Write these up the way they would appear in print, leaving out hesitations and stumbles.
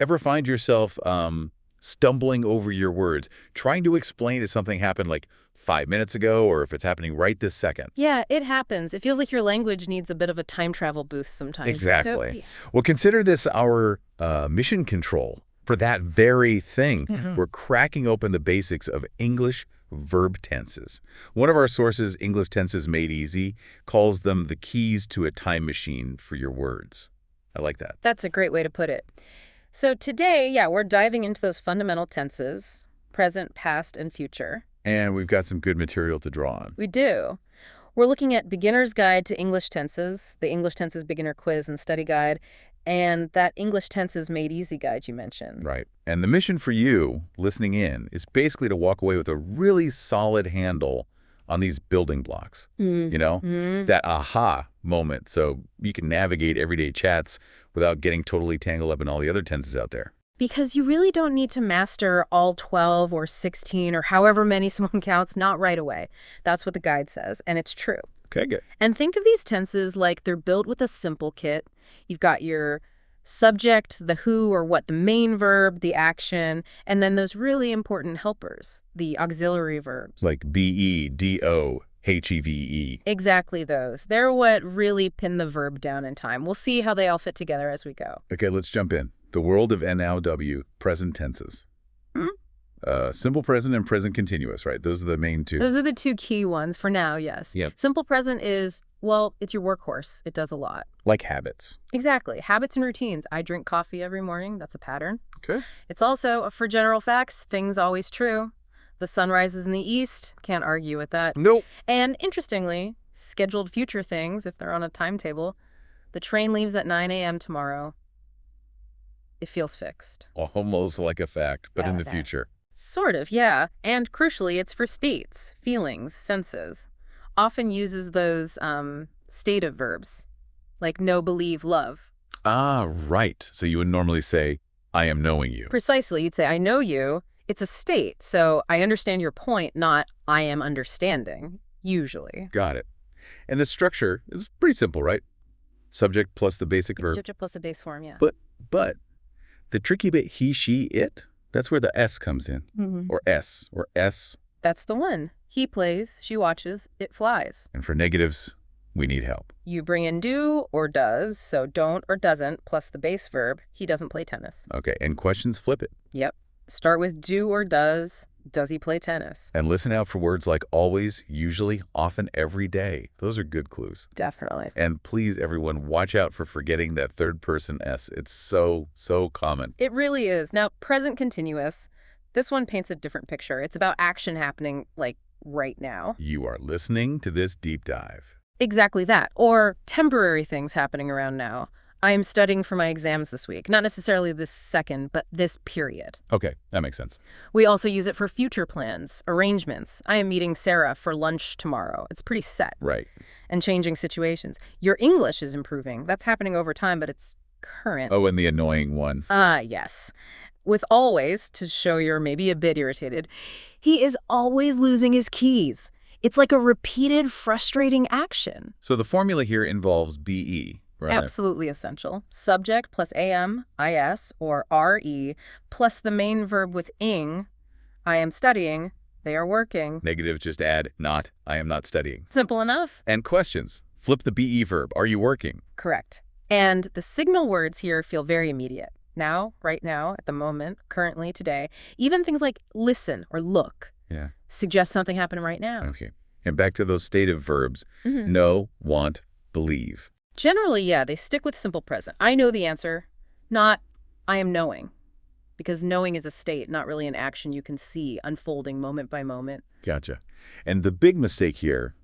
Ever find yourself stumbling over your words, trying to explain if something happened like 5 minutes ago or if it's happening right this second? Yeah, it happens. It feels like your language needs a bit of a time travel boost sometimes. Exactly. So, yeah. Well, consider this our mission control for that very thing. We're cracking open the basics of English verb tenses. One of our sources, English Tenses Made Easy, calls them the keys to a time machine for your words. I like that. That's a great way to put it. So today, yeah, we're diving into those fundamental tenses, present, past, and future. And we've got some good material to draw on. We do. We're looking at Beginner's Guide to English Tenses, the English Tenses Beginner Quiz and Study Guide, and that English Tenses Made Easy guide you mentioned. Right. And the mission for you, listening in, is basically to walk away with a really solid handle on these building blocks. You know, that aha moment, so you can navigate everyday chats without getting totally tangled up in all the other tenses out there. Because you really don't need to master all 12 or 16 or however many someone counts, not right away. That's what the guide says, and it's true. Okay, good. And think of these tenses like they're built with a simple kit. You've got your subject, the who or what, the main verb, the action, and then those really important helpers, the auxiliary verbs. Like be, do, HEVE. Exactly those. They're what really pin the verb down in time. We'll see how they all fit together as we go. Okay, let's jump in. The world of NOW, present tenses. Simple present and present continuous, right? Those are the main two. Those are the two key ones for now, yes. Yep. Simple present is, well, it's your workhorse. It does a lot. Like habits. Exactly. Habits and routines. I drink coffee every morning. That's a pattern. Okay. It's also, for general facts, things always true. The sun rises in the east. Can't argue with that. Nope. And interestingly, scheduled future things, if they're on a timetable, the train leaves at 9 a.m. tomorrow. It feels fixed. Almost like a fact, but in the future. Sort of, yeah. And crucially, it's for states, feelings, senses. Often uses those stative verbs, like know, believe, love. Ah, right. So you would normally say, I am knowing you. Precisely. You'd say, I know you. It's a state, so I understand your point, not I am understanding, usually. Got it. And the structure is pretty simple, right? Subject plus the basic verb. Subject plus the base form, yeah. But the tricky bit, he, she, it, that's where the S comes in. Or S. That's the one. He plays, she watches, it flies. And for negatives, we need help. You bring in do or does, so don't or doesn't, plus the base verb. He doesn't play tennis. Okay, and questions, flip it. Yep. Start with do or does. Does he play tennis? And listen out for words like always, usually, often, every day. Those are good clues. Definitely. And please, everyone, watch out for forgetting that third person S. It's so common. It really is. Now, present continuous. This one paints a different picture. It's about action happening, like, right now. You are listening to this deep dive. Exactly that. Or temporary things happening around now. I am studying for my exams this week. Not necessarily this second, but this period. Okay, that makes sense. We also use it for future plans, arrangements. I am meeting Sarah for lunch tomorrow. It's pretty set. Right. And changing situations. Your English is improving. That's happening over time, but it's current. Oh, and the annoying one. Yes. With always, to show you're maybe a bit irritated, he is always losing his keys. It's like a repeated, frustrating action. So the formula here involves BE. Right. Absolutely essential. Subject plus am, is, or re, plus the main verb with ing. I am studying. They are working. Negative, just add not. I am not studying. Simple enough. And questions. Flip the BE verb. Are you working? Correct. And the signal words here feel very immediate. Now, right now, at the moment, currently, today. Even things like listen or look. Yeah. Suggest something happening right now. Okay. And back to those stative verbs. Know, want, believe. Generally, yeah, they stick with simple present. I know the answer, not I am knowing. Because knowing is a state, not really an action you can see unfolding moment by moment. Gotcha. And the big mistake here,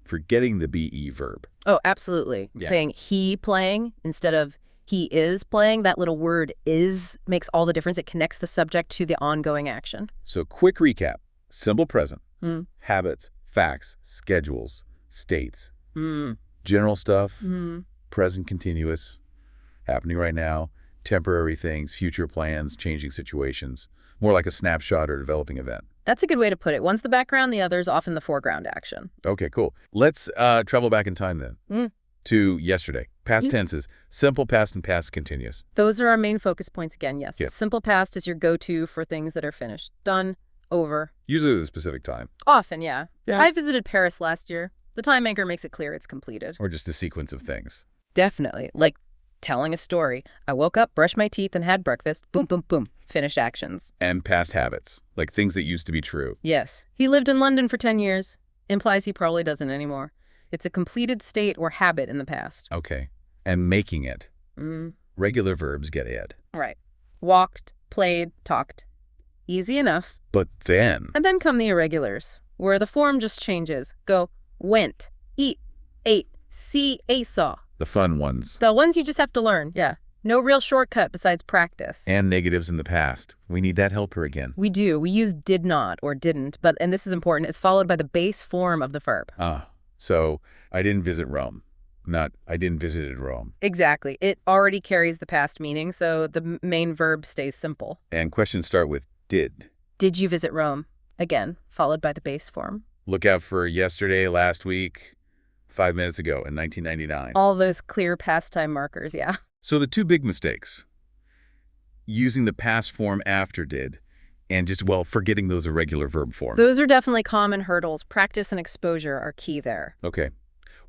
forgetting the BE verb. Oh, absolutely. Yeah. Saying he playing instead of he is playing, that little word is makes all the difference. It connects the subject to the ongoing action. So quick recap. Simple present. Habits, facts, schedules, states. General stuff, present continuous, happening right now, temporary things, future plans, changing situations, more like a snapshot or developing event. That's a good way to put it. One's the background, the other's often the foreground action. Okay, cool. Let's travel back in time then to yesterday, Past tenses, simple past and past continuous. Those are our main focus points again, yes. Yep. Simple past is your go-to for things that are finished. Done, over. Usually at a specific time. Often, yeah. Yeah. I visited Paris last year. The time anchor makes it clear it's completed. Or just a sequence of things. Definitely. Like telling a story. I woke up, brushed my teeth, and had breakfast. Boom, boom, boom. Finished actions. And past habits, like things that used to be true. Yes. He lived in London for 10 years. Implies he probably doesn't anymore. It's a completed state or habit in the past. Okay. And making it. Regular verbs get ed. Right. Walked, played, talked. Easy enough. But then... And then come the irregulars, where the form just changes. Go, went, eat, ate, see, a saw. The fun ones. The ones you just have to learn, yeah. No real shortcut besides practice. And negatives in the past. We need that helper again. We do. We use did not or didn't, but, and this is important, it's followed by the base form of the verb. So I didn't visit Rome. Not I didn't visit Rome. Exactly. It already carries the past meaning, so the main verb stays simple. And questions start with did. Did you visit Rome? Again, followed by the base form. Look out for yesterday, last week, 5 minutes ago in 1999. All those clear past time markers, yeah. So the two big mistakes, using the past form after did, and just, well, forgetting those irregular verb forms. Those are definitely common hurdles. Practice and exposure are key there. Okay.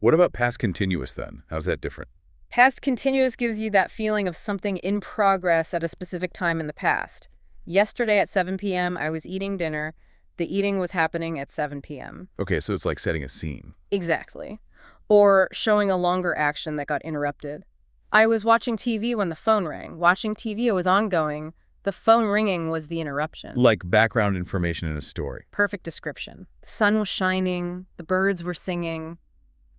What about past continuous then? How's that different? Past continuous gives you that feeling of something in progress at a specific time in the past. Yesterday at 7 p.m., I was eating dinner. The eating was happening at 7 p.m. Okay, so it's like setting a scene. Exactly. Or showing a longer action that got interrupted. I was watching TV when the phone rang. Watching TV was ongoing. The phone ringing was the interruption. Like background information in a story. Perfect description. The sun was shining. The birds were singing.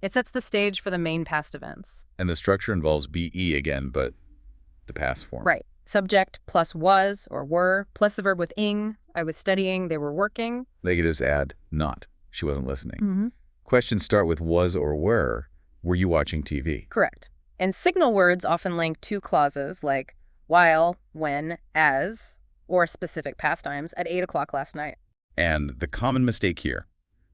It sets the stage for the main past events. And the structure involves be again, but the past form. Right. Subject plus was or were, plus the verb with ing. I was studying. They were working. Negatives add not. She wasn't listening. Mm-hmm. Questions start with was or were. Were you watching TV? Correct. And signal words often link two clauses like while, when, as, or specific pastimes at 8 o'clock last night. And the common mistake here,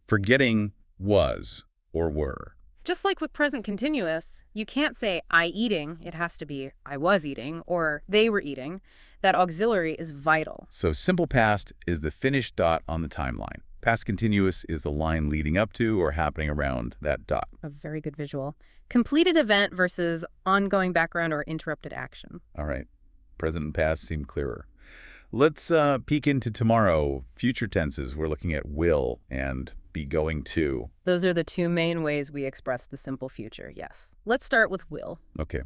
forgetting was or were. Just like with present continuous, you can't say I eating. It has to be I was eating or they were eating. That auxiliary is vital. So simple past is the finished dot on the timeline. Past continuous is the line leading up to or happening around that dot. A very good visual. Completed event versus ongoing background or interrupted action. All right. Present and past seem clearer. Let's peek into tomorrow. Future tenses, we're looking at will and be going to. Those are the two main ways we express the simple future, yes. Let's start with will. Okay.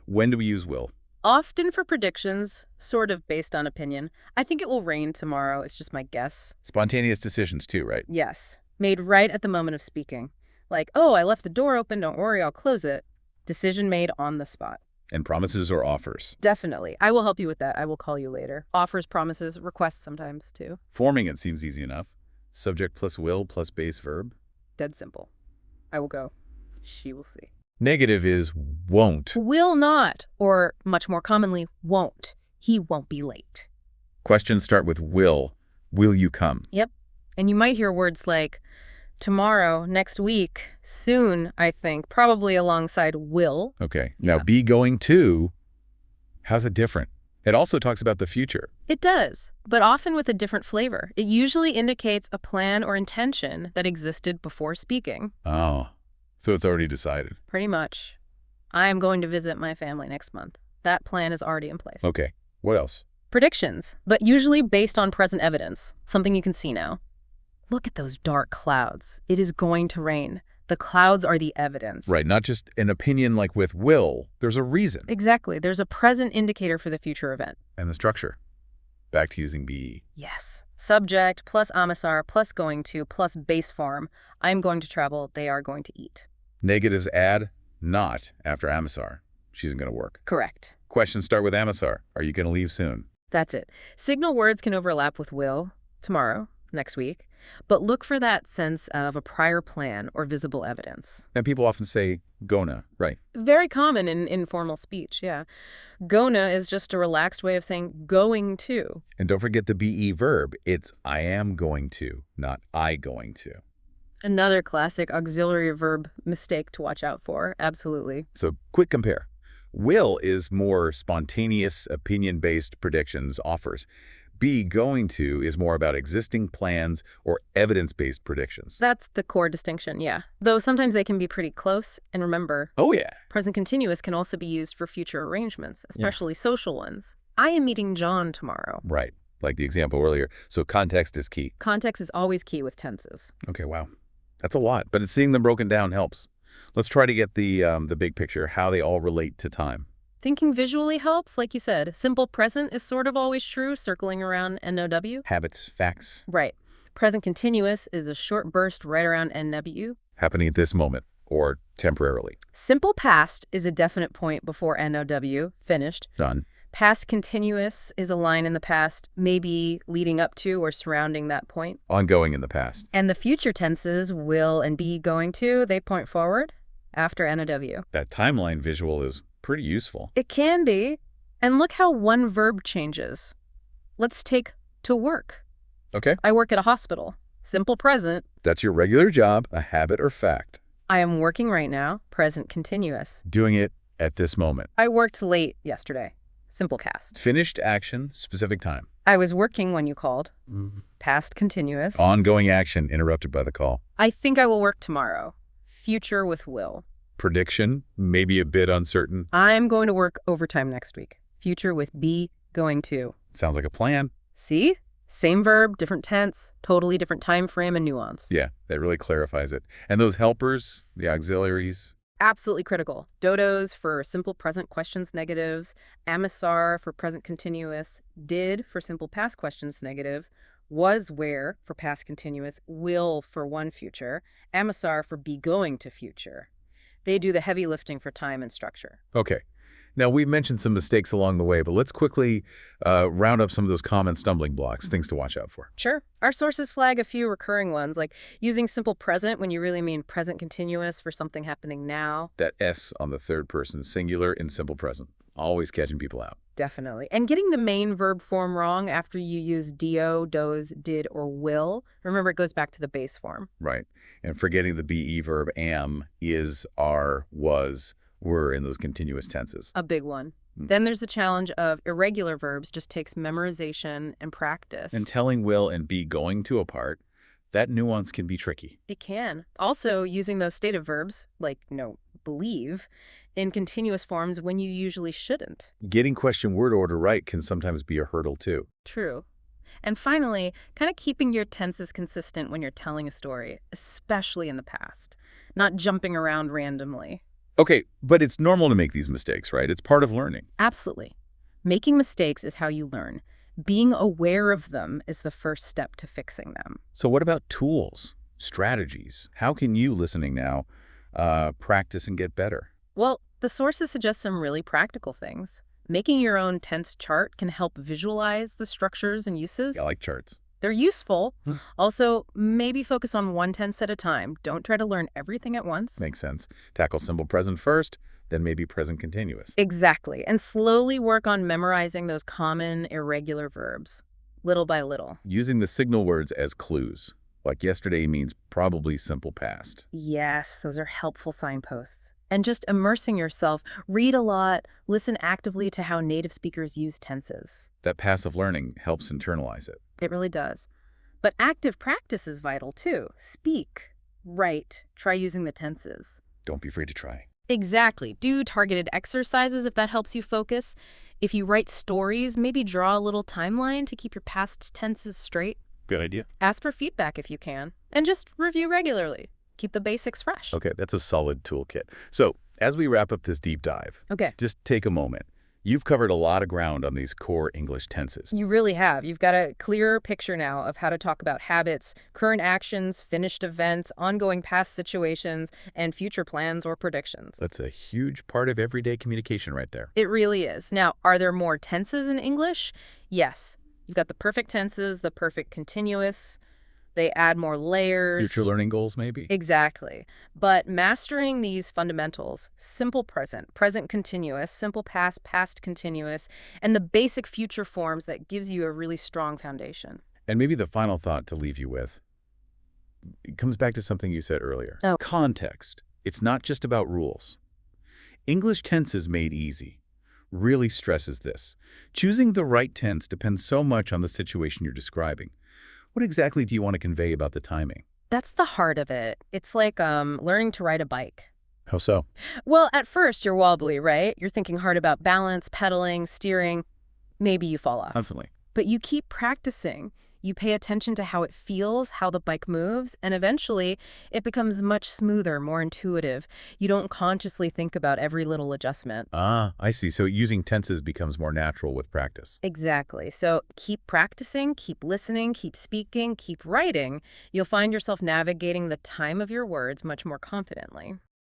When do we use will? Often for predictions, sort of based on opinion. I think it will rain tomorrow. It's just my guess. Spontaneous decisions too, right? Yes. Made right at the moment of speaking. Like, oh, I left the door open. Don't worry, I'll close it. Decision made on the spot. And promises or offers? Definitely. I will help you with that. I will call you later. Offers, promises, requests sometimes too. Forming it seems easy enough. Subject plus will plus base verb. Dead simple. I will go. She will see. Negative is won't. Will not, or much more commonly, won't. He won't be late. Questions start with will. Will you come? Yep. And you might hear words like tomorrow, next week, soon, I think, probably alongside will. Okay. Now Yeah. be going to, how's it different? It also talks about the future. It does, but often with a different flavor. It usually indicates a plan or intention that existed before speaking. Oh, so it's already decided. Pretty much. I am going to visit my family next month. That plan is already in place. Okay. What else? Predictions, but usually based on present evidence, something you can see now. Look at those dark clouds. It is going to rain. The clouds are the evidence. Right. Not just an opinion like with will. There's a reason. Exactly. There's a present indicator for the future event. And the structure. Back to using be. Yes. Subject plus amesar plus going to plus base form. I'm going to travel. They are going to eat. Negatives add not after amesar. She isn't going to work. Correct. Questions start with amesar. Are you going to leave soon? That's it. Signal words can overlap with will, tomorrow, next week, but look for that sense of a prior plan or visible evidence. And people often say gonna, right? Very common in informal speech, yeah. Gonna is just a relaxed way of saying going to. And don't forget the be verb. It's I am going to, not I going to. Another classic auxiliary verb mistake to watch out for. Absolutely. So quick compare. Will is more spontaneous, opinion-based predictions, offers. Be going to is more about existing plans or evidence-based predictions. That's the core distinction, yeah. Though sometimes they can be pretty close. And remember, Oh, yeah. present continuous can also be used for future arrangements, especially social ones. I am meeting John tomorrow. Right, like the example earlier. So context is key. Context is always key with tenses. Okay, wow. That's a lot, but seeing them broken down helps. Let's try to get the big picture, how they all relate to time. Thinking visually helps, like you said. Simple present is sort of always true, circling around NOW. Habits, facts. Right. Present continuous is a short burst right around NW. Happening at this moment, or temporarily. Simple past is a definite point before NOW, finished. Done. Past continuous is a line in the past, maybe leading up to or surrounding that point. Ongoing in the past. And the future tenses, will and be going to, they point forward after NOW. That timeline visual is pretty useful. It can be. And look how one verb changes. Let's take to work. Okay. I work at a hospital. Simple present. That's your regular job, a habit or fact. I am working right now. Present continuous. Doing it at this moment. I worked late yesterday. Simple cast. Finished action, specific time. I was working when you called. Past continuous. Ongoing action, interrupted by the call. I think I will work tomorrow. Future with will. Prediction, maybe a bit uncertain. I'm going to work overtime next week. Future with be going to. Sounds like a plan. See? Same verb, different tense, totally different time frame and nuance. Yeah, that really clarifies it. And those helpers, the auxiliaries. Absolutely critical. Dodos for simple present questions negatives, amissar for present continuous, did for simple past questions negatives, was where for past continuous, will for one future, amissar for be going to future. They do the heavy lifting for time and structure. Okay. Now, we've mentioned some mistakes along the way, but let's quickly round up some of those common stumbling blocks, things to watch out for. Sure. Our sources flag a few recurring ones, like using simple present when you really mean present continuous for something happening now. That S on the third person singular in simple present, always catching people out. Definitely. And getting the main verb form wrong after you use do, does, did, or will. Remember, it goes back to the base form. Right. And forgetting the be verb am, is, are, was, were in those continuous tenses. A big one. Then there's the challenge of irregular verbs, just takes memorization and practice. And telling will and be going to apart, that nuance can be tricky. It can. Also, using those stative verbs, like, believe, in continuous forms when you usually shouldn't. Getting question word order right can sometimes be a hurdle too. True. And finally, kind of keeping your tenses consistent when you're telling a story, especially in the past. Not jumping around randomly. Okay, but it's normal to make these mistakes, right? It's part of learning. Absolutely. Making mistakes is how you learn. Being aware of them is the first step to fixing them. So what about tools, strategies? How can you, listening now, practice and get better? Well, the sources suggest some really practical things. Making your own tense chart can help visualize the structures and uses. I like charts. They're useful. Also, maybe focus on one tense at a time. Don't try to learn everything at once. Makes sense. Tackle simple present first, then maybe present continuous. Exactly. And slowly work on memorizing those common irregular verbs, little by little. Using the signal words as clues. Like yesterday means probably simple past. Yes, those are helpful signposts. And just immersing yourself. Read a lot. Listen actively to how native speakers use tenses. That passive learning helps internalize it. It really does. But active practice is vital, too. Speak, write, try using the tenses. Don't be afraid to try. Exactly. Do targeted exercises if that helps you focus. If you write stories, maybe draw a little timeline to keep your past tenses straight. Good idea. Ask for feedback if you can. And just review regularly. Keep the basics fresh. Okay, that's a solid toolkit. So, as we wrap up this deep dive, just take a moment. You've covered a lot of ground on these core English tenses. You really have. You've got a clearer picture now of how to talk about habits, current actions, finished events, ongoing past situations, and future plans or predictions. That's a huge part of everyday communication right there. It really is. Now, are there more tenses in English? Yes. You've got the perfect tenses, the perfect continuous. They add more layers. Future learning goals, maybe? Exactly. But mastering these fundamentals, simple present, present continuous, simple past, past continuous, and the basic future forms, that gives you a really strong foundation. And maybe the final thought to leave you with. it comes back to something you said earlier. Oh. Context. It's not just about rules. English tenses made easy really stresses this. Choosing the right tense depends so much on the situation you're describing. What exactly do you want to convey about the timing? That's the heart of it. It's like learning to ride a bike. How so? Well, at first you're wobbly, right? You're thinking hard about balance, pedaling, steering. Maybe you fall off. Definitely. But you keep practicing. You pay attention to how it feels, how the bike moves, and eventually it becomes much smoother, more intuitive. You don't consciously think about every little adjustment. Ah, I see. So using tenses becomes more natural with practice. Exactly. So keep practicing, keep listening, keep speaking, keep writing. You'll find yourself navigating the time of your words much more confidently.